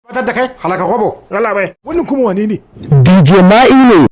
Fatar da kai halaka kwabo. Allah bai. Wannan kuma wane ne? DJ Ma'ilu.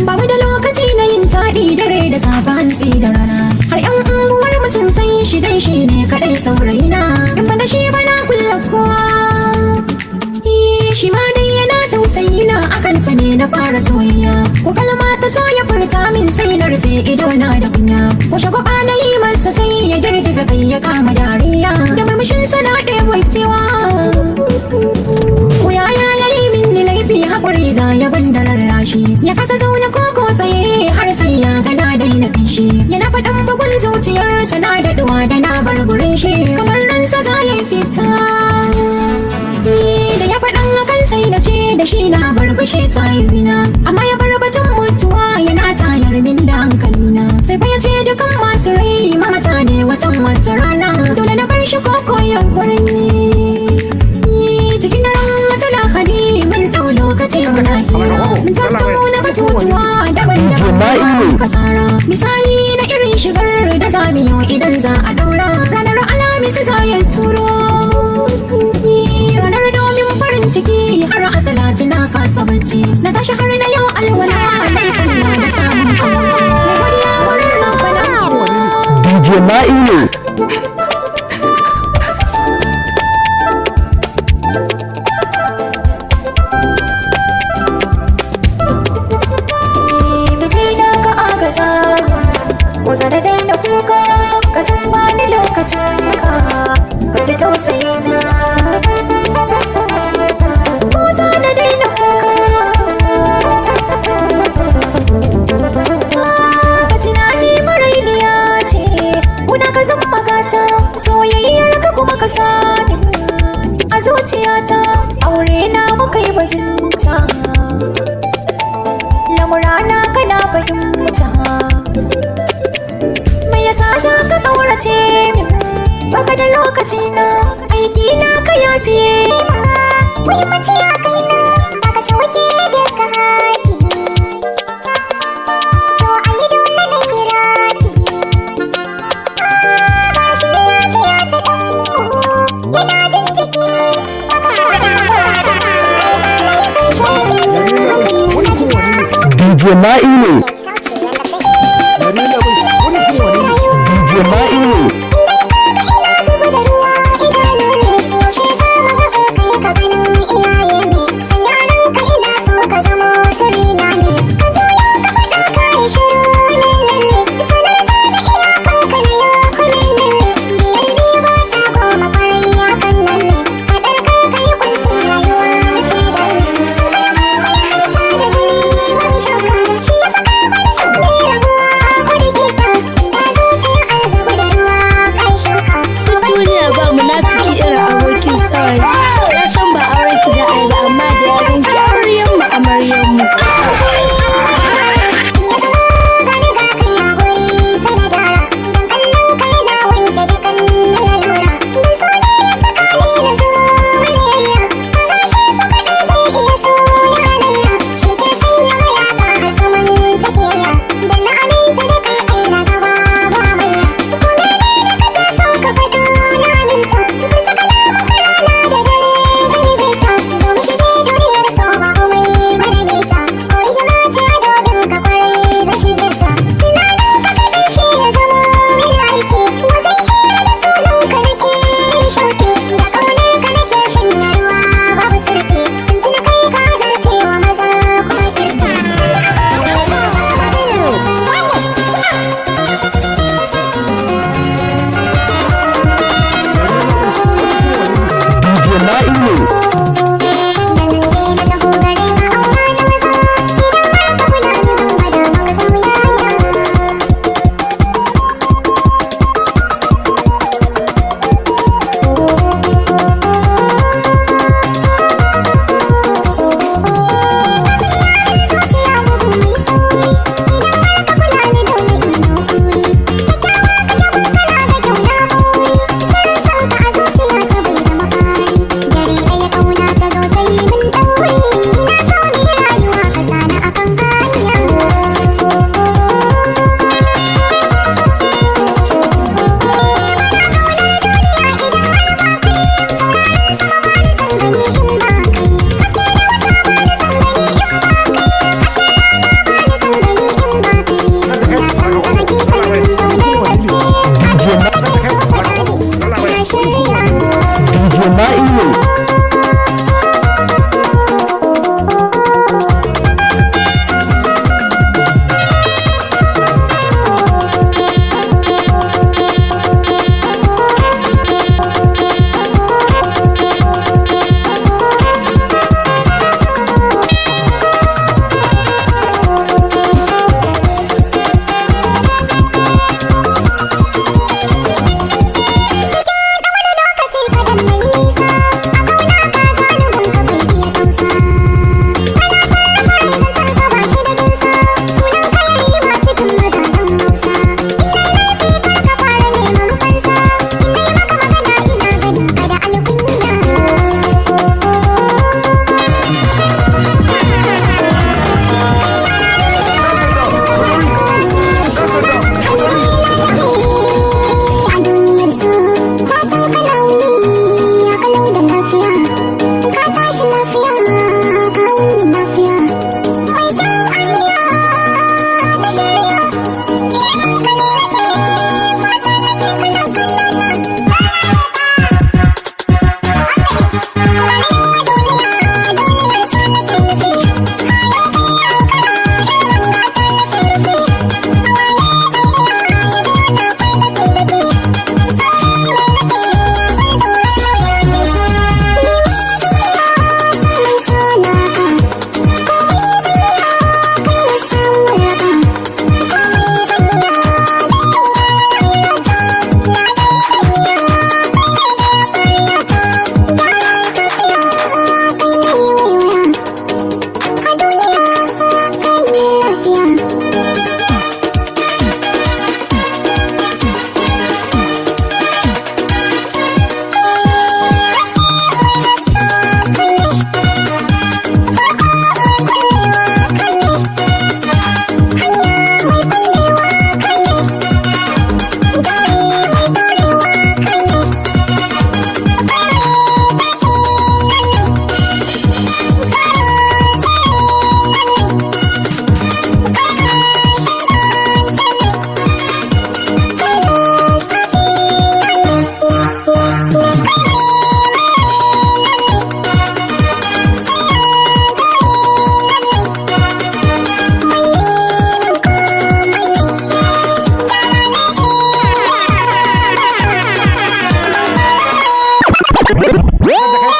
Ba mu da lokaci na yin taɗi dare da safe hantsi da rana. Har 'yan unguwar mu sun san shi shi dan shi ne kadai saurayina. In ba da shi ba na kulla kowa. Shi ma dai yana tausayina, a kansa ne na fara soyayya. Ko kalma ta so ya furta min sai na rufe ido na da kunya. Ko shagwaba na yi masa sai ya girgiza kai ya kama dariya. Da murmushin sa na ɗaya kewa. Ko yaya ya yi min laifi haƙuri za ya banda rarrashi. Ya kasa zaune ko tsaye har sai ya gana daina fishi. Yana faɗan bugun zuciyarsa na daɗuwa da na bar gurin shi. Kamar ransa za ya fita. Da ya faɗan hakan sai na ce da shi na barbashe sahibina. Amma ya bar batun mutuwa yana tayar min da hankalina. Sai fa ya ce dukan masu rai mamata ne watan wata rana. Dole na bar shi koko ya barni. Cikin daren wata lahadi mun ɗau lokaci muna hira. Mun tattauna batutuwa daban-daban ka tsara. Misali na irin shigar da zamiyo idan za a ɗaura. Ranar Alhamis za ya turo. Ranar domin farin ciki har asalati na kasa bacci. Na tashi har na yau alwala na sallah da samun aminci. Na godiya wurin rabbana. DJ Ma'ilu. Kusa da daina kuka, ka san bani lokacin ka, ka ji tausayina. Kusa da daina kuka, ka tunani marainiya ce, kuna ka zan magata, soyayyar ka kuma ka sani. A zuciyata, aure na muka yi bajinta, lamurana kana fahimta. Yasa za ka ƙaurace min, baka da lokaci na, aiki na ka yafe. Muhimmanci a kai na, baka sauke biyar ka haƙi. To ai dole na yi raki. Ba shi lafiya ta ɗanmu, yana jin jiki. Baka da DJ Ma'ilu. Ma'ilu. She is a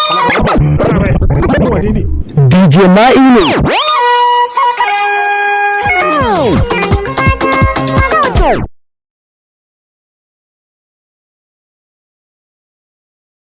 halaka kwabo. Allah bai. Wannan kuma wane ne? DJ Ma'i ne.